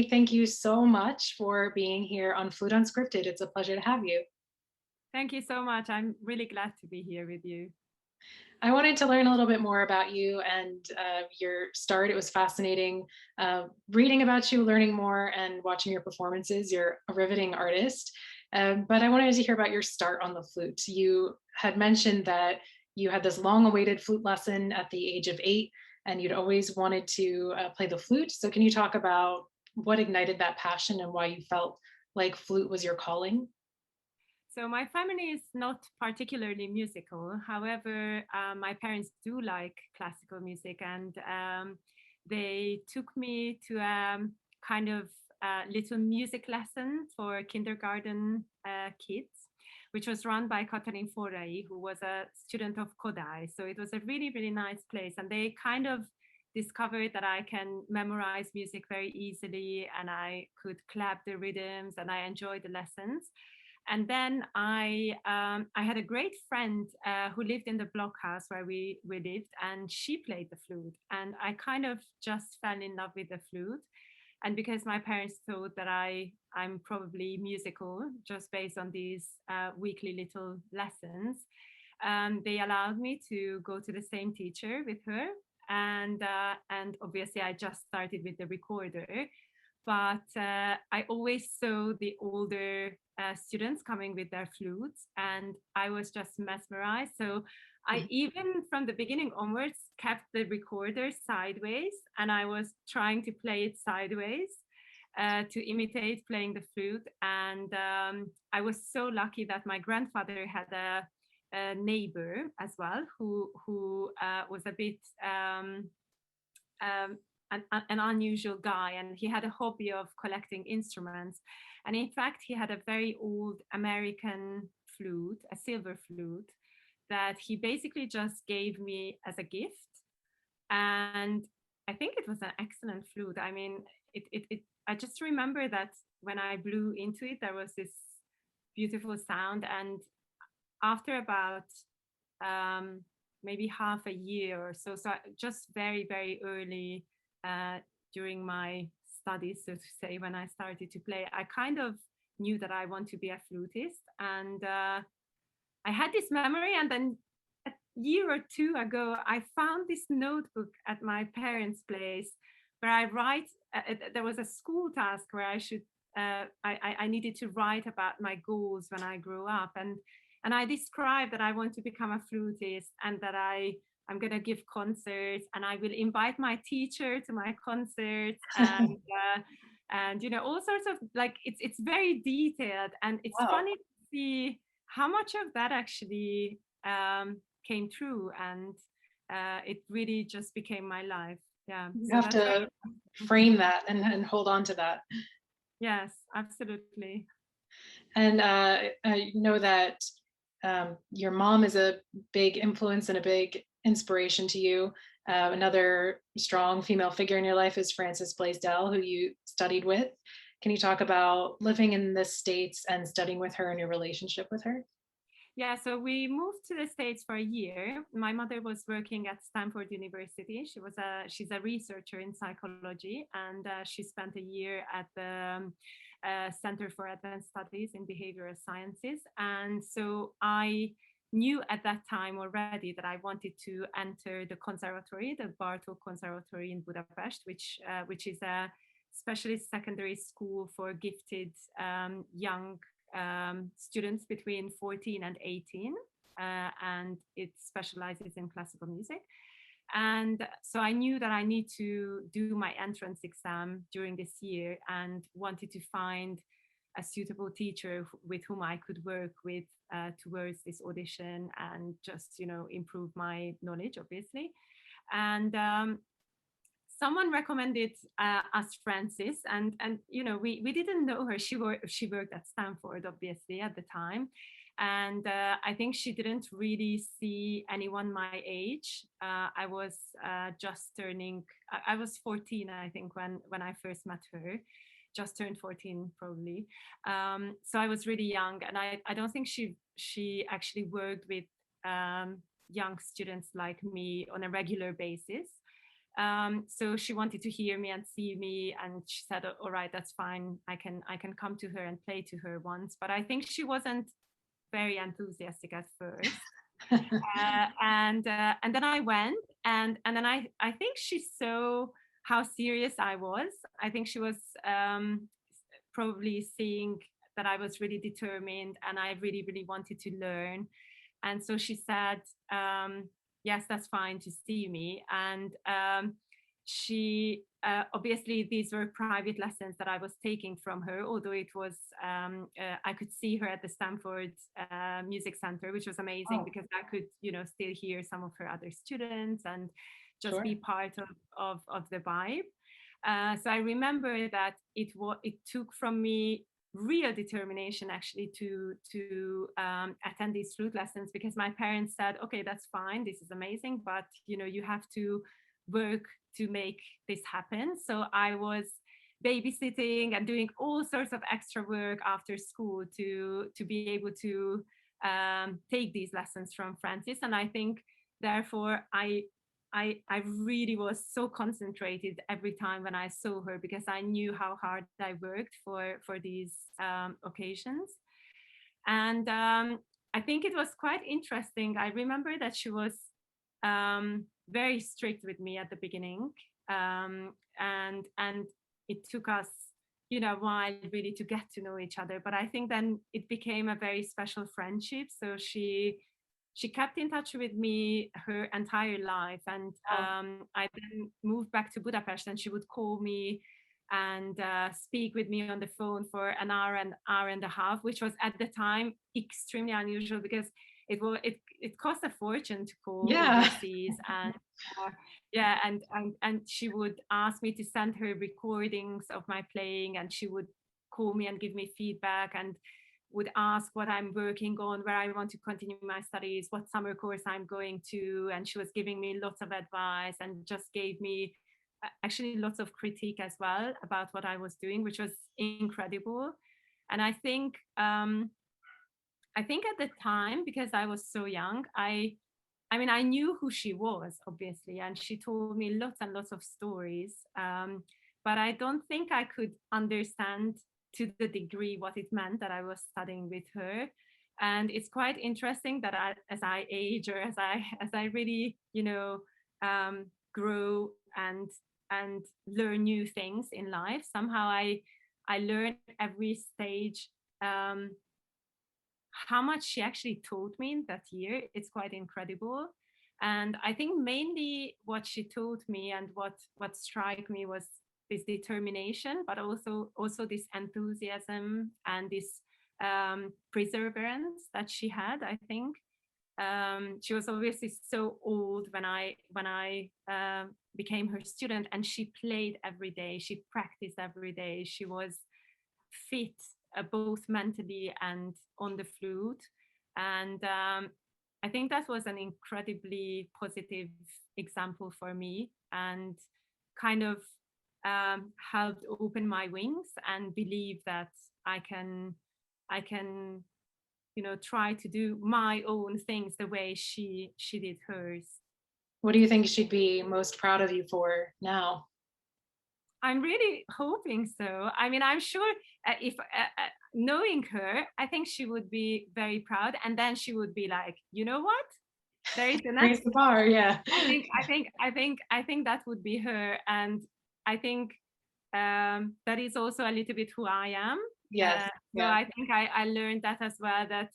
Noemi, thank you so much for being here on Flute Unscripted. It's a pleasure to have you. Thank you so much. I'm really glad to be here with you. I wanted to learn a little bit more about you and your start. It was fascinating reading about you, learning more, and watching your performances. You're a riveting artist. But I wanted to hear about your start on the flute. You had mentioned that you had this long awaited flute lesson at the age of 8, and you'd always wanted to play the flute. So, can you talk about what ignited that passion and why you felt like flute was your calling? So my family is not particularly musical. However, my parents do like classical music, and they took me to a kind of little music lesson for kindergarten kids, which was run by Katalin Forrai, who was a student of Kodai. So it was a really, really nice place, and they kind of discovered that I can memorize music very easily, and I could clap the rhythms, and I enjoyed the lessons. And then I had a great friend who lived in the blockhouse where we lived, and she played the flute, and I kind of just fell in love with the flute. And because my parents thought that I'm probably musical just based on these weekly little lessons, they allowed me to go to the same teacher with her. And obviously I just started with the recorder, but I always saw the older students coming with their flutes, and I was just mesmerized. So I even from the beginning onwards kept the recorder sideways, and I was trying to play it sideways to imitate playing the flute. And I was so lucky that my grandfather had a neighbor as well who was a bit um, an unusual guy, and he had a hobby of collecting instruments. And in fact, he had a very old American flute, a silver flute, that he basically just gave me as a gift. And I think it was an excellent flute. I mean, I just remember that when I blew into it, there was this beautiful sound. And after about um, maybe half a year or so, so just very, very early uh, during my studies, so to say, when I started to play, I kind of knew that I want to be a flutist. And I had this memory, and then a year or two ago, I found this notebook at my parents' place where I write. There was a school task where I should. I needed to write about my goals when I grew up, and I described that I want to become a flutist, and that I'm gonna give concerts, and I will invite my teacher to my concerts, and all sorts of, like, it's very detailed, and it's Wow. funny to see how much of that actually came true, and it really just became my life. Yeah, You so have that's to frame that and hold on to that. yes, absolutely. And I know that your mom is a big influence and a big inspiration to you. Another strong female figure in your life is Frances Blaisdell, who you studied with. Can you talk about living in the States and studying with her and your relationship with her? Yeah, so we moved to the States for a year. My mother was working at Stanford University. She's a researcher in psychology, and she spent a year at the Center for Advanced Studies in Behavioral Sciences. And so I knew at that time already that I wanted to enter the conservatory, the Bartók Conservatory in Budapest, which is a specialist secondary school for gifted young students between 14 and 18, and it specializes in classical music. And so I knew that I need to do my entrance exam during this year, and wanted to find a suitable teacher with whom I could work with towards this audition, and just improve my knowledge, obviously. And someone recommended us Frances, and we didn't know her. She worked at Stanford, obviously, at the time, and I think she didn't really see anyone my age. I was just turning. I was 14, I think, when I first met her. Just turned 14, probably. So I was really young, and I don't think she actually worked with young students like me on a regular basis. So she wanted to hear me and see me, and she said, "All right, that's fine. I can come to her and play to her once." But I think she wasn't very enthusiastic at first. And then I went, and then I think she saw how serious I was. I think she was probably seeing that I was really determined and I really really wanted to learn. And so she said, yes, that's fine to see me. And she obviously, these were private lessons that I was taking from her, although it was I could see her at the Stanford Music Center, which was amazing Oh, because I could, still hear some of her other students and just be sure. part of the vibe. So I remember that it took from me real determination actually to attend these flute lessons, because my parents said, okay, that's fine, this is amazing, but you have to work to make this happen. So I was babysitting and doing all sorts of extra work after school to be able to take these lessons from Francis. And I think therefore I really was so concentrated every time when I saw her, because I knew how hard I worked for these occasions. And I think it was quite interesting. I remember that she was very strict with me at the beginning, and it took us, a while really to get to know each other. But I think then it became a very special friendship. So she kept in touch with me her entire life. And Oh, I then moved back to Budapest, and she would call me and speak with me on the phone for an hour and a half, which was at the time extremely unusual, because it cost a fortune to call yeah. overseas. And yeah, and she would ask me to send her recordings of my playing, and she would call me and give me feedback, and would ask what I'm working on, where I want to continue my studies, what summer course I'm going to. And she was giving me lots of advice and just gave me actually lots of critique as well about what I was doing, which was incredible. And I think at the time, because I was so young, I mean, I knew who she was, obviously, and she told me lots and lots of stories. But I don't think I could understand to the degree what it meant that I was studying with her. And it's quite interesting that as I age, or as I really, grow and learn new things in life, somehow I learn every stage. How much she actually taught me in that year. It's quite incredible. And I think mainly what she taught me and what struck me was this determination, but also this enthusiasm and this perseverance that she had. I think she was obviously so old when I became her student, and she played every day. She practiced every day. She was fit, both mentally and on the flute. And I think that was an incredibly positive example for me, and kind of helped open my wings and believe that I can try to do my own things the way she did hers. What do you think she'd be most proud of you for now? I'm really hoping so. I mean, I'm sure if knowing her, I think she would be very proud, and then she would be like, you know what? There is the Raise next. the bar, yeah. I think that would be her, and I think that is also a little bit who I am. Yes, So yeah. I think I learned that as well. That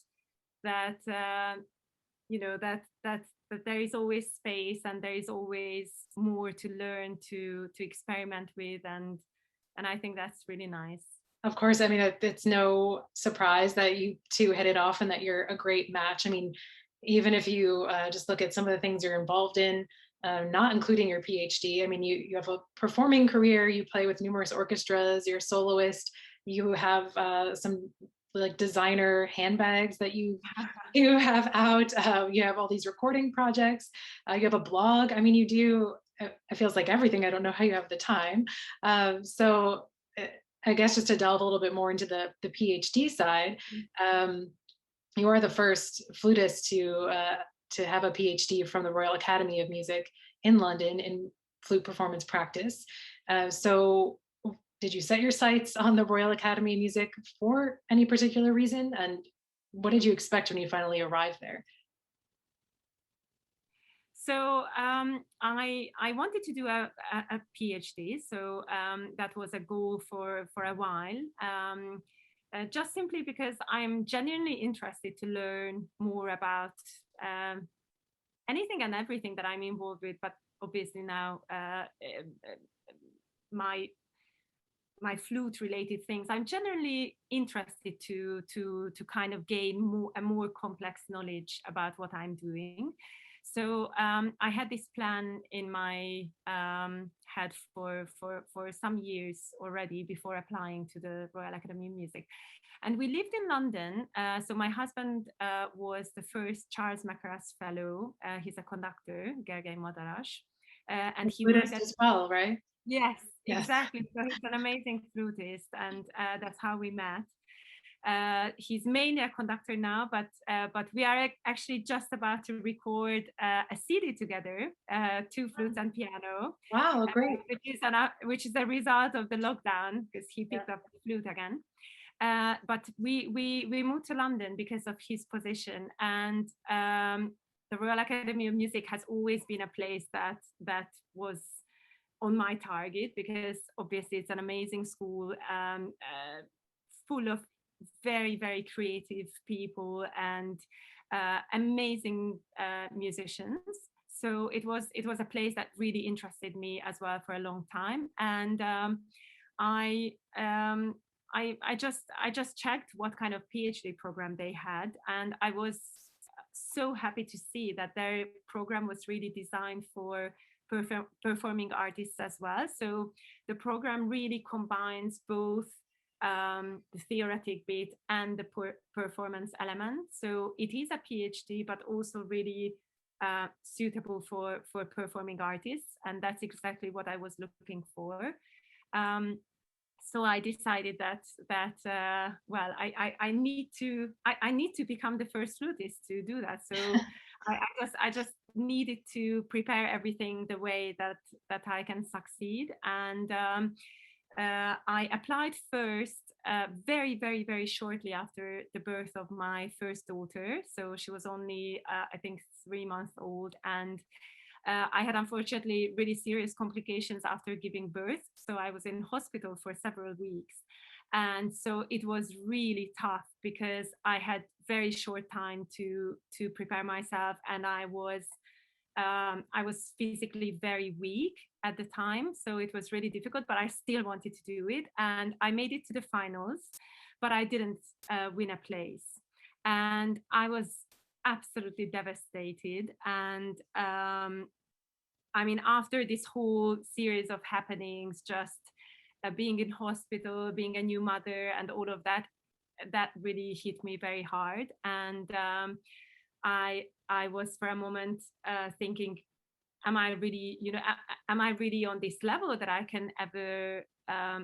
that there is always space, and there is always more to learn, to experiment with. And I think that's really nice. Of course, I mean, it's no surprise that you two hit it off and that you're a great match. I mean, even if you just look at some of the things you're involved in, not including your PhD, I mean, you have a performing career, you play with numerous orchestras, you're a soloist, you have some like designer handbags that you have out, you have all these recording projects, you have a blog. I mean, you do, it feels like everything. I don't know how you have the time. So I guess just to delve a little bit more into the PhD side, um, you are the first flutist to have a PhD from the Royal Academy of Music in London in flute performance practice. So did you set your sights on the Royal Academy of Music for any particular reason? And what did you expect when you finally arrived there? So I wanted to do a PhD. So that was a goal for a while. Just simply because I'm genuinely interested to learn more about anything and everything that I'm involved with, but obviously now my flute related things. I'm generally interested to kind of gain a more complex knowledge about what I'm doing. So I had this plan in my head for some years already before applying to the Royal Academy of Music. And we lived in London. So my husband was the first Charles Mackerras Fellow. He's a conductor, Gergely Madaras. And he worked Buddhist at as well, right? Yes, Yes. exactly. So he's an amazing flutist, and that's how we met. He's mainly a conductor now, but we are actually just about to record a CD together, two flutes and piano, Wow, great. which is a result of the lockdown because he Yeah. picked up the flute again. But we moved to London because of his position, and the Royal Academy of Music has always been a place that was on my target, because obviously it's an amazing school, full of very creative people and amazing musicians. So it was a place that really interested me as well for a long time. And I um, I just checked what kind of PhD program they had, and I was so happy to see that their program was really designed for performing artists as well. So the program really combines both the theoretic bit and the performance element. So it is a PhD, but also really suitable for performing artists, and that's exactly what I was looking for. Um, so I decided that well, I need to become the first flutist to do that. So I just needed to prepare everything the way that I can succeed. And I applied first very shortly after the birth of my first daughter. So she was only I think 3 months old, and I had unfortunately really serious complications after giving birth. So I was in hospital for several weeks. And so it was really tough because I had very short time to prepare myself, and I was physically very weak at the time. So it was really difficult, but I still wanted to do it. And I made it to the finals, but I didn't win a place. And I was absolutely devastated. And I mean, after this whole series of happenings, just being in hospital, being a new mother, and all of that, that really hit me very hard. And I was for a moment thinking, am I really, am I really on this level that I can ever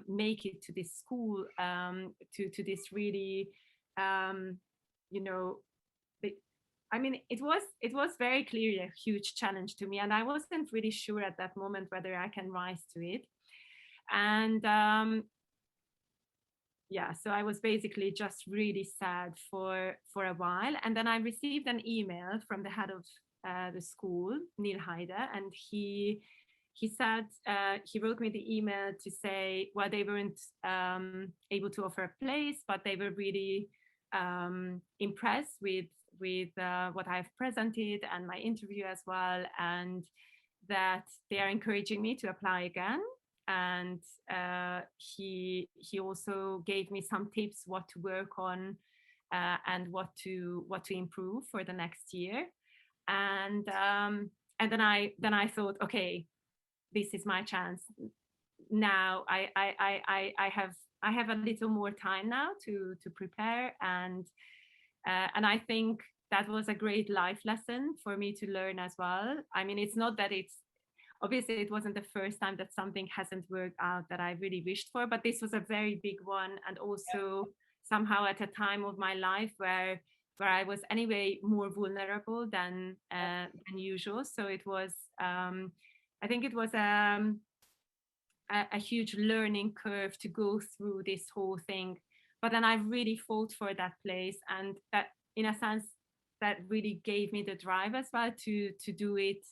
make it to this school, to this really, you know, I mean, it was very clearly a huge challenge to me, and I wasn't really sure at that moment whether I can rise to it. And yeah, so I was basically just really sad for a while, and then I received an email from the head of the school, Neil Haida, and he said he wrote me the email to say, well, they weren't able to offer a place, but they were really impressed with what I've presented and my interview as well, and that they are encouraging me to apply again. And he also gave me some tips what to work on and what to improve for the next year. And then I thought, okay, this is my chance. Now I have a little more time now to prepare, and I think that was a great life lesson for me to learn as well. I mean, it's not that it's obviously it wasn't the first time that something hasn't worked out that I really wished for, but this was a very big one, and also somehow at a time of my life where I was anyway more vulnerable than usual. So it was I think it was a huge learning curve to go through this whole thing. But then I really fought for that place, and that, in a sense, that really gave me the drive as well to do it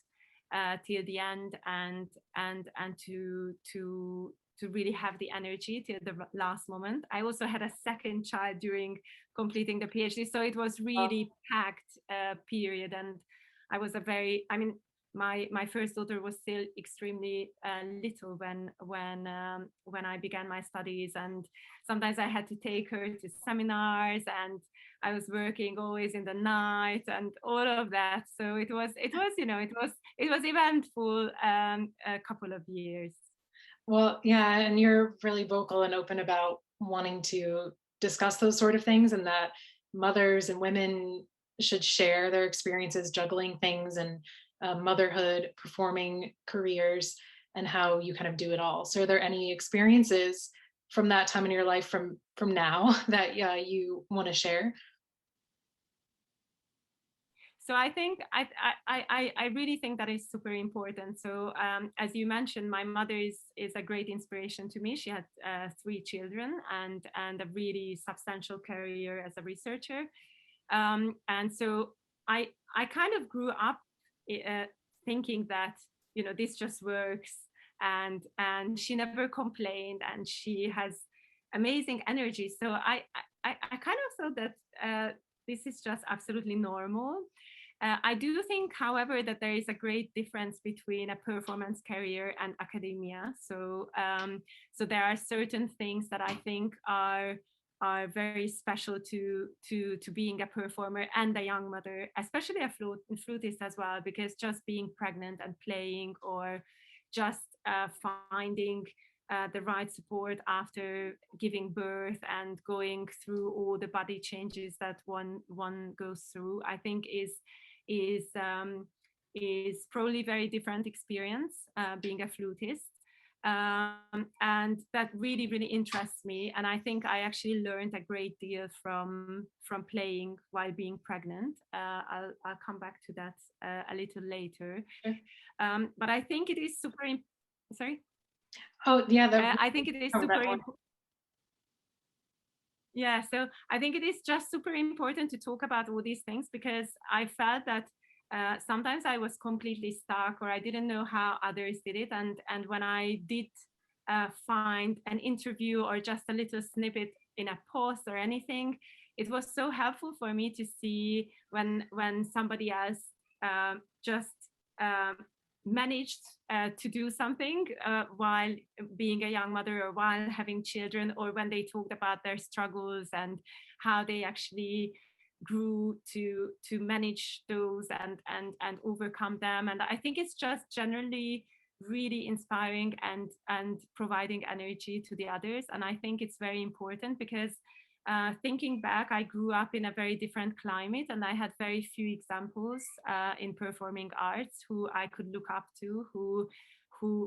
till the end, and to really have the energy till the last moment. I also had a second child during completing the PhD, so it was really packed period, and I was I mean, my first daughter was still extremely little when I began my studies, and sometimes I had to take her to seminars, and I was working always in the night and all of that. So it was it was eventful a couple of years. Well, yeah, and you're really vocal and open about wanting to discuss those sort of things, and that mothers and women should share their experiences juggling things, and motherhood, performing careers, and how you kind of do it all. So, are there any experiences from that time in your life from now that you want to share? So I think I really think that is super important. So as you mentioned, my mother is a great inspiration to me. She had 3 children and a really substantial career as a researcher. And so I kind of grew up thinking that, you know, this just works, and she never complained, and she has amazing energy. So I kind of thought that this is just absolutely normal. I do think, however, that there is a great difference between a performance career and academia. So there are certain things that I think are very special to being a performer and a young mother, especially a flutist as well, because just being pregnant and playing, or just finding the right support after giving birth and going through all the body changes that one goes through, I think is probably very different experience being a flutist. And that really interests me, and I think I actually learned a great deal from playing while being pregnant. I'll come back to that a little later. Sure. But I think it is sorry. Oh, yeah, I think it is cover that super more. important. Yeah, so I think it is just super important to talk about all these things, because I felt that sometimes I was completely stuck, or I didn't know how others did it. And when I did find an interview or just a little snippet in a post or anything, it was so helpful for me to see when somebody else just managed to do something while being a young mother, or while having children, or when they talked about their struggles and how they actually grew to manage those and overcome them. And I think it's just generally really inspiring and providing energy to the others. And I think it's very important, because thinking back, I grew up in a very different climate, and I had very few examples in performing arts who I could look up to, who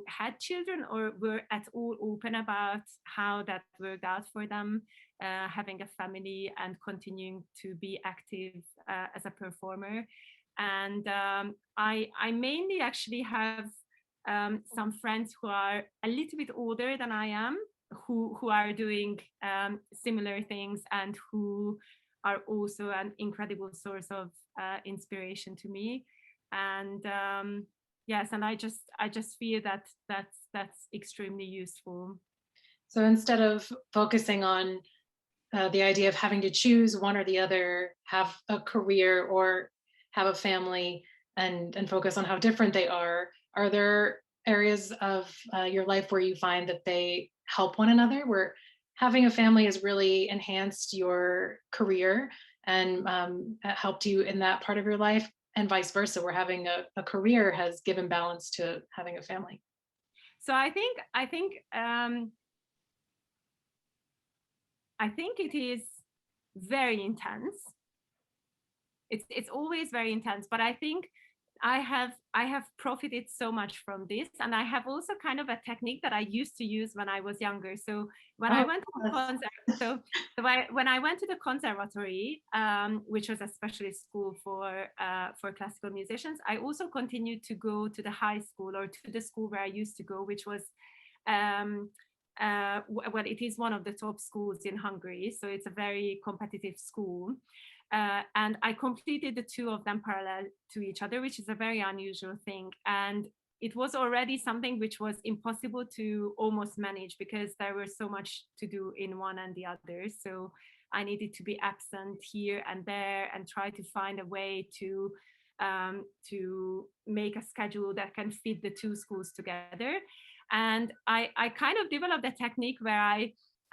had children or were at all open about how that worked out for them, having a family and continuing to be active as a performer. And I mainly actually have some friends who are a little bit older than I am, who are doing similar things, and who are also an incredible source of inspiration to me. And yes, and I just feel that that's extremely useful. So instead of focusing on the idea of having to choose one or the other, have a career or have a family, and focus on how different they are there areas of your life where you find that they help one another, where having a family has really enhanced your career and helped you in that part of your life, and vice versa, where having a career has given balance to having a family? So I think it is very intense. It's always very intense, but I think I have profited so much from this, and I have also kind of a technique that I used to use when I was younger. So when I Oh, went to the yes. when I went to the conservatory, which was a specialist school for classical musicians, I also continued to go to the high school, or to the school where I used to go, which was um, well, it is one of the top schools in Hungary, so it's a very competitive school. And I completed the two of them parallel to each other, which is a very unusual thing. And it was already something which was impossible to almost manage, because there was so much to do in one and the other. So I needed to be absent here and there and try to find a way to make a schedule that can fit the two schools together. And I kind of developed a technique where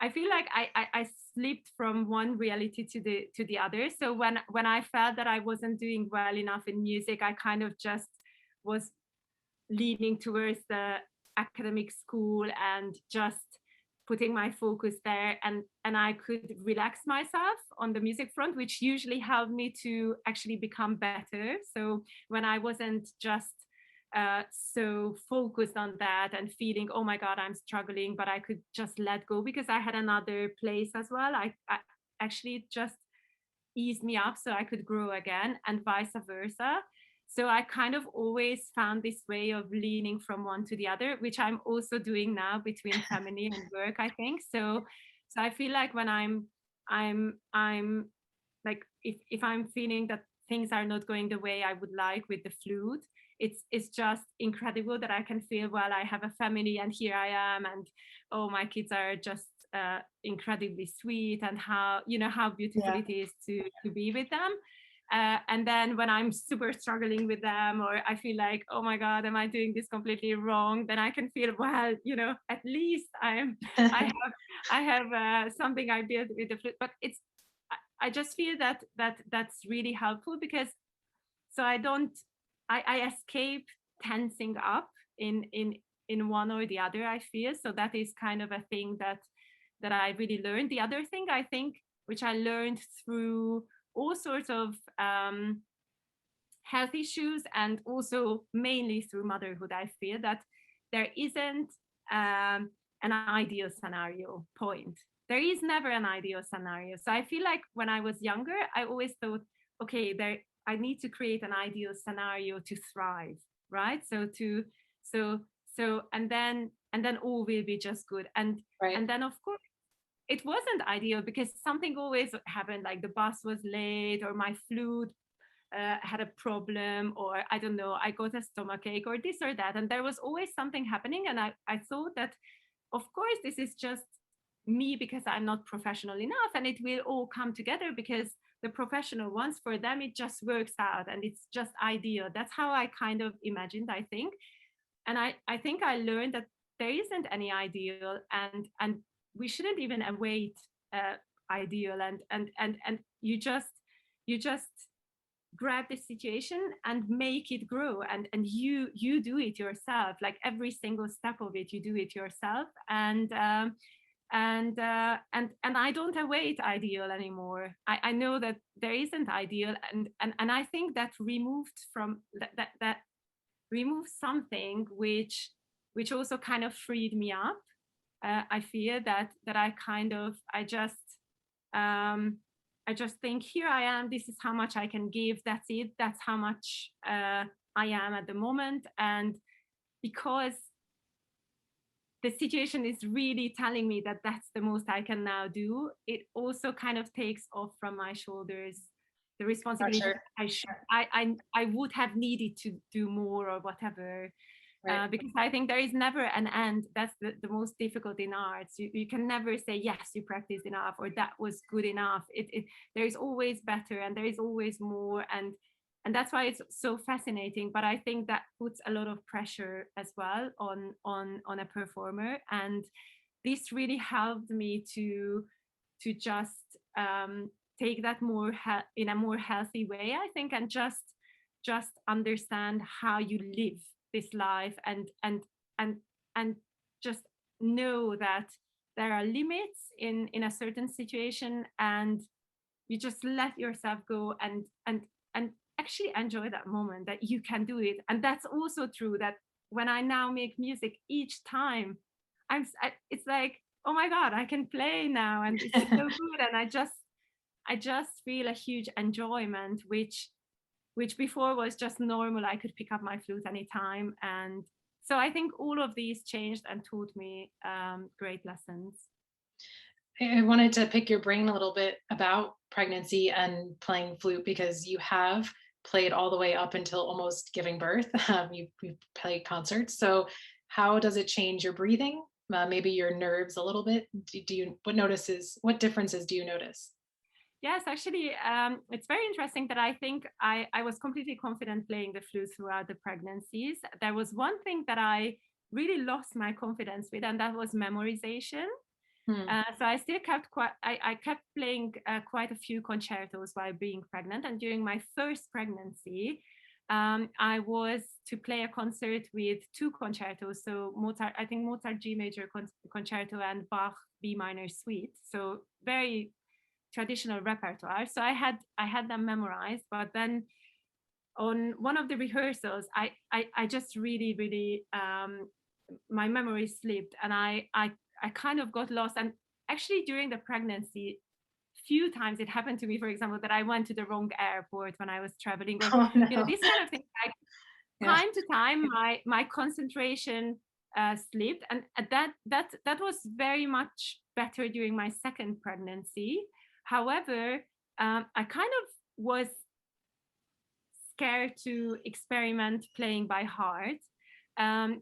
I feel like I slipped from one reality to the other. So when I felt that I wasn't doing well enough in music, I kind of just was leaning towards the academic school and just putting my focus there, and I could relax myself on the music front, which usually helped me to actually become better. So when I wasn't just so focused on that and feeling, oh my god, I'm struggling, but I could just let go because I had another place as well. I actually just eased me up so I could grow again, and vice versa. So I kind of always found this way of leaning from one to the other, which I'm also doing now between family and work, I think. So I feel like when I'm like, if I'm feeling that things are not going the way I would like with the flute, it's just incredible that I can feel, well, I have a family and here I am, and oh, my kids are just incredibly sweet, and how beautiful Yeah. it is to be with them. And then when I'm super struggling with them, or I feel like, oh my god, am I doing this completely wrong, then I can feel, well, at least I have something I built with the flute. But I just feel that's really helpful, because so I don't I escape tensing up in one or the other, I feel. So that is kind of a thing that I really learned. The other thing, I think, which I learned through all sorts of health issues, and also mainly through motherhood, I feel that there isn't an ideal scenario point. There is never an ideal scenario. So I feel like when I was younger, I always thought, okay, I need to create an ideal scenario to thrive, right? So and then all will be just good. And Right. and then, of course, it wasn't ideal, because something always happened, like the bus was late, or my flute had a problem, or I don't know, I got a stomach ache, or this or that, and there was always something happening. And I thought that, of course, this is just me, because I'm not professional enough, and it will all come together, because the professional ones, for them, it just works out and it's just ideal. That's how I kind of imagined, I think. And I think I learned that there isn't any ideal, and we shouldn't even await ideal, and you just grab the situation and make it grow, and you do it yourself, like every single step of it, you do it yourself. And I don't await ideal anymore. I know that there isn't ideal, and I think that removed from that removes something which also kind of freed me up. I feel that um, I just think, here I am. This is how much I can give. That's it. That's how much I am at the moment. And because the situation is really telling me that that's the most I can now do, it also kind of takes off from my shoulders the responsibility Pressure. that I would have needed to do more or whatever. Right. Because I think there is never an end. That's the most difficult in arts. You can never say, yes, you practiced enough, or that was good enough. There is always better, and there is always more. And that's why it's so fascinating. But I think that puts a lot of pressure as well on a performer. And this really helped me to just take that in a more healthy way, I think, and just understand how you live this life, and just know that there are limits in a certain situation, and you just let yourself go, and actually enjoy that moment that you can do it. And that's also true that when I now make music each time, it's like, oh my God, I can play now and it's so good. And I just feel a huge enjoyment, which before was just normal. I could pick up my flute anytime. And so I think all of these changed and taught me great lessons. I wanted to pick your brain a little bit about pregnancy and playing flute because you have played all the way up until almost giving birth. You've played concerts. So, how does it change your breathing? Maybe your nerves a little bit. Do you what differences do you notice? Yes, actually, it's very interesting that I think I was completely confident playing the flute throughout the pregnancies. There was one thing that I really lost my confidence with, and that was memorization. Hmm. So I still I kept playing quite a few concertos while being pregnant. And during my first pregnancy, I was to play a concert with two concertos. So Mozart, I think Mozart G major concerto and Bach B minor suite. So very traditional repertoire. So I had them memorized, but then on one of the rehearsals, I just really my memory slipped, and I kind of got lost. And actually, during the pregnancy, few times it happened to me, for example, that I went to the wrong airport when I was traveling, or Oh no. this kind of thing. Like Yeah. time to time, my concentration slipped, and that was very much better during my second pregnancy. However, I kind of was scared to experiment playing by heart.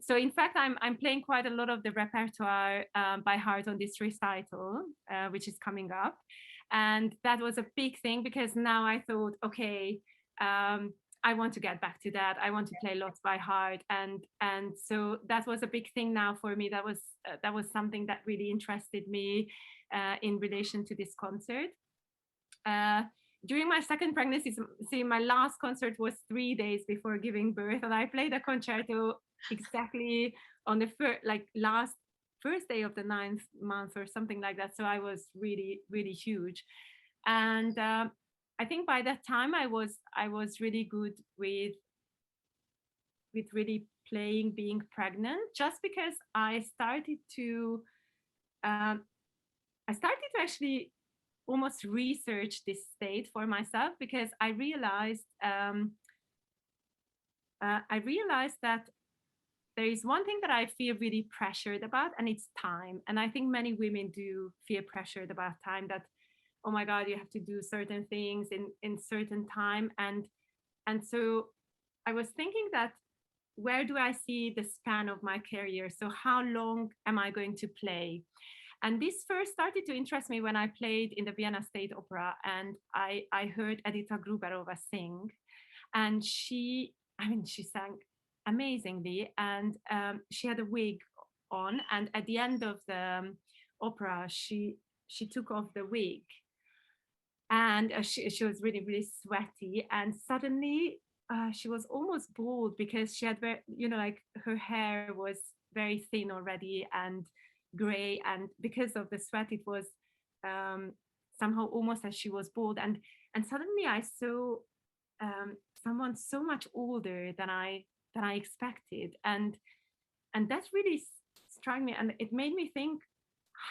So in fact, I'm playing quite a lot of the repertoire by heart on this recital, which is coming up, and that was a big thing because now I thought, okay, I want to get back to that. I want to play lots by heart, and so that was a big thing now for me. That was something that really interested me in relation to this concert. Uh, During my second pregnancy, see, my last concert was 3 days before giving birth, and I played a concerto exactly on the last first day of the 9th month or something like that. So I was really huge, and I think by that time I was really good with really playing being pregnant, just because um, I started to actually almost research this state for myself, because I realized that there is one thing that I feel really pressured about, and it's time. And I think many women do feel pressured about time, that, oh my God, you have to do certain things in certain time. And so I was thinking that, where do I see the span of my career? So how long am I going to play? And this first started to interest me when I played in the Vienna State Opera, and I heard Edita Gruberova sing. And she sang amazingly, and she had a wig on. And at the end of the opera, she took off the wig, and she was really sweaty. And suddenly she was almost bald, because she had like her hair was very thin already and gray, and because of the sweat it was um, somehow almost as she was bald. And suddenly I saw someone so much older than I expected. And that really struck me, and it made me think,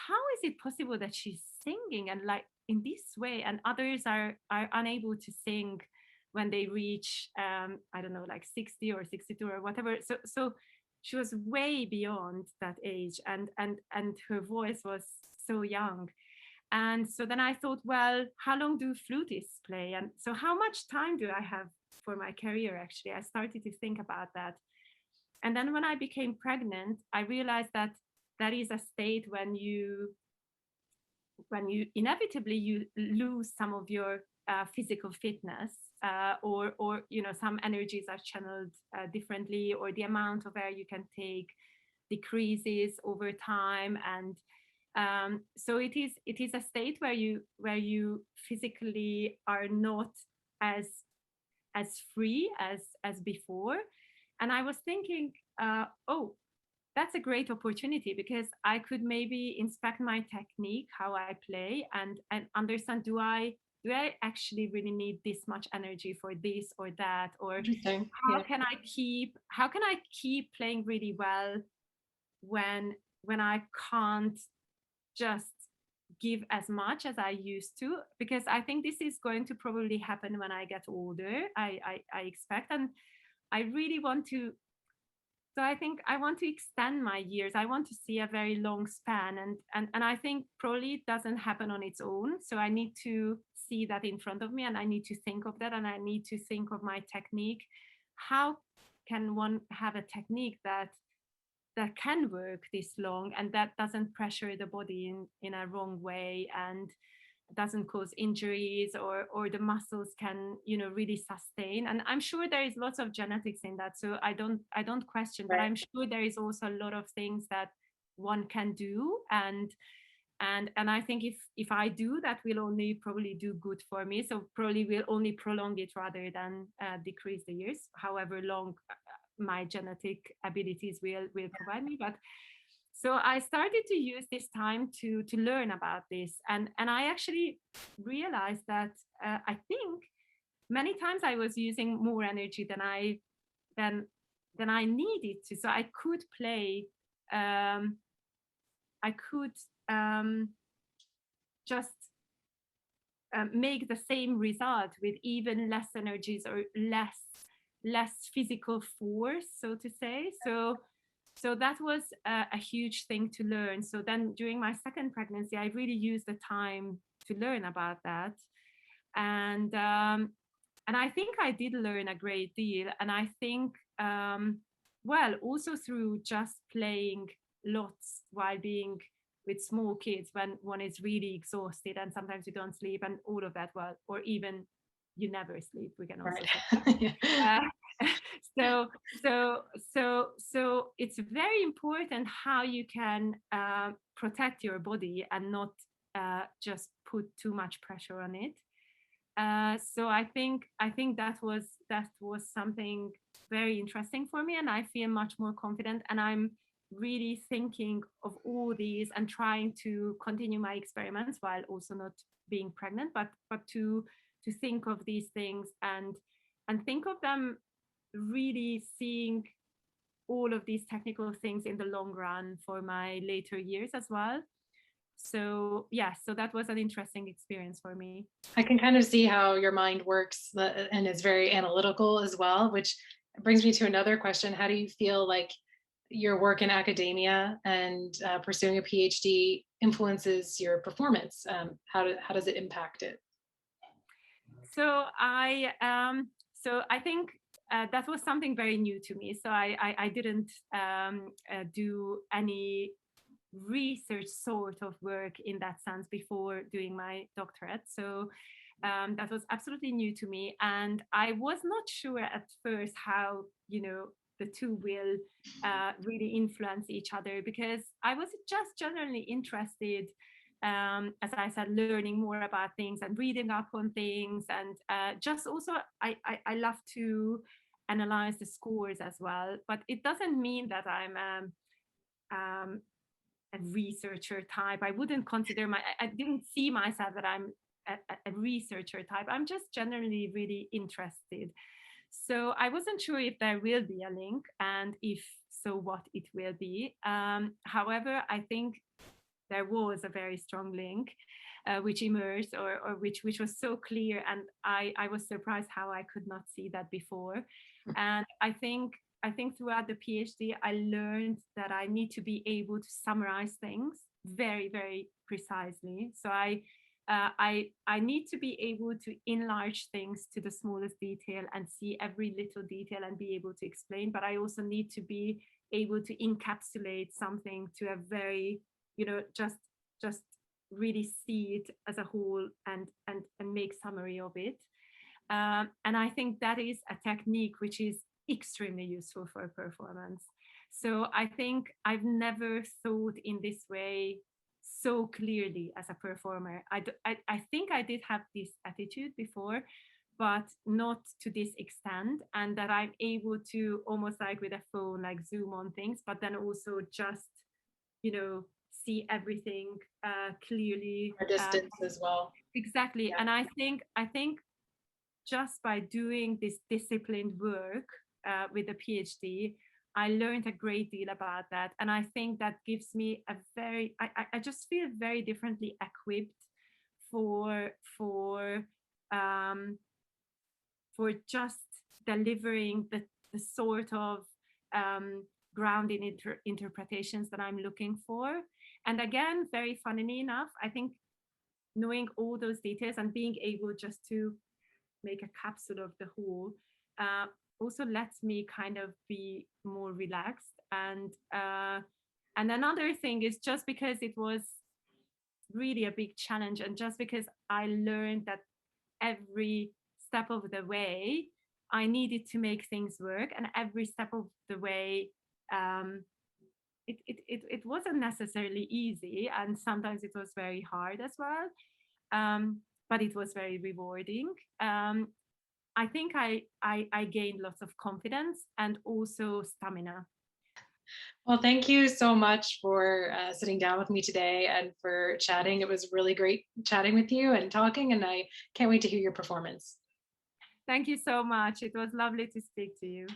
how is it possible that she's singing and like in this way, and others are unable to sing when they reach I don't know, like 60 or 62 or whatever. So she was way beyond that age, and her voice was so young. And so then I thought, well, how long do flutists play? And so how much time do I have for my career? Actually, I started to think about that. And then when I became pregnant, I realized that that is a state when you inevitably you lose some of your physical fitness, or some energies are channeled differently, or the amount of air you can take decreases over time. And so it is a state where you physically are not as free as before. And I was thinking, oh, that's a great opportunity, because I could maybe inspect my technique, how I play, and understand, do I actually really need this much energy for this or that? Or Interesting. how Yeah. can I keep playing really well when I can't just give as much as I used to? Because I think this is going to probably happen when I get older. I expect, and I really want to. So I think I want to extend my years. I want to see a very long span, and I think probably it doesn't happen on its own. So I need to see that in front of me, and I need to think of that, and I need to think of my technique. How can one have a technique that can work this long and that doesn't pressure the body in a wrong way and doesn't cause injuries, or the muscles can, really sustain? And I'm sure there is lots of genetics in that, so I don't question, but Right. I'm sure there is also a lot of things that one can do. And I think if I do that, will only probably do good for me, so probably will only prolong it rather than decrease the years, however long my genetic abilities will provide me. But so I started to use this time to learn about this, and I actually realized that I think many times I was using more energy than than I needed to. So I could play, I could just make the same result with even less energies or less physical force, so to say. So that was a huge thing to learn. So then during my second pregnancy, I really used the time to learn about that. And I think I did learn a great deal. And I think, well, also through just playing lots while being with small kids, when one is really exhausted and sometimes you don't sleep and all of that, well, or even you never sleep, we can also say that. Right. Yeah. So so it's very important how you can protect your body and not just put too much pressure on it. So I think that was something very interesting for me, and I feel much more confident, and I'm really thinking of all these and trying to continue my experiments while also not being pregnant, but to think of these things and think of them really seeing all of these technical things in the long run for my later years as well. So yeah, so that was an interesting experience for me. I can kind of see how your mind works, and is very analytical as well, which brings me to another question. How do you feel like your work in academia and pursuing a PhD influences your performance? How does it impact it? So I think that was something very new to me. So I didn't do any research sort of work in that sense before doing my doctorate. So that was absolutely new to me, and I was not sure at first how the two will really influence each other, because I was just generally interested, as I said, learning more about things and reading up on things, and just also I love to analyze the scores as well. But it doesn't mean that I'm a researcher type. I wouldn't consider I didn't see myself that I'm a researcher type. I'm just generally really interested. So I wasn't sure if there will be a link, and if so, what it will be. However, I think there was a very strong link, which emerged, or which was so clear, and I was surprised how I could not see that before. And I think throughout the PhD, I learned that I need to be able to summarize things very, very precisely. So I need to be able to enlarge things to the smallest detail and see every little detail and be able to explain. But I also need to be able to encapsulate something to a very, just really see it as a whole, and make summary of it. And I think that is a technique which is extremely useful for performance. So I think I've never thought in this way so clearly as a performer. I think I did have this attitude before, but not to this extent, and that I'm able to almost like with a phone, like zoom on things, but then also just, see everything clearly. Or distance as well. Exactly. Yeah. And I think just by doing this disciplined work with a PhD, I learned a great deal about that. And I think that gives me I just feel very differently equipped for for um, for just delivering the sort of um, grounded interpretations that I'm looking for. And again, very funnily enough, I think knowing all those details and being able just to make a capsule of the whole uh, also lets me kind of be more relaxed. And another thing is just because it was really a big challenge, and just because I learned that every step of the way I needed to make things work, and every step of the way um, it wasn't necessarily easy, and sometimes it was very hard as well, but it was very rewarding. I think I gained lots of confidence and also stamina. Well, thank you so much for sitting down with me today and for chatting. It was really great chatting with you and talking, and I can't wait to hear your performance. Thank you so much. It was lovely to speak to you.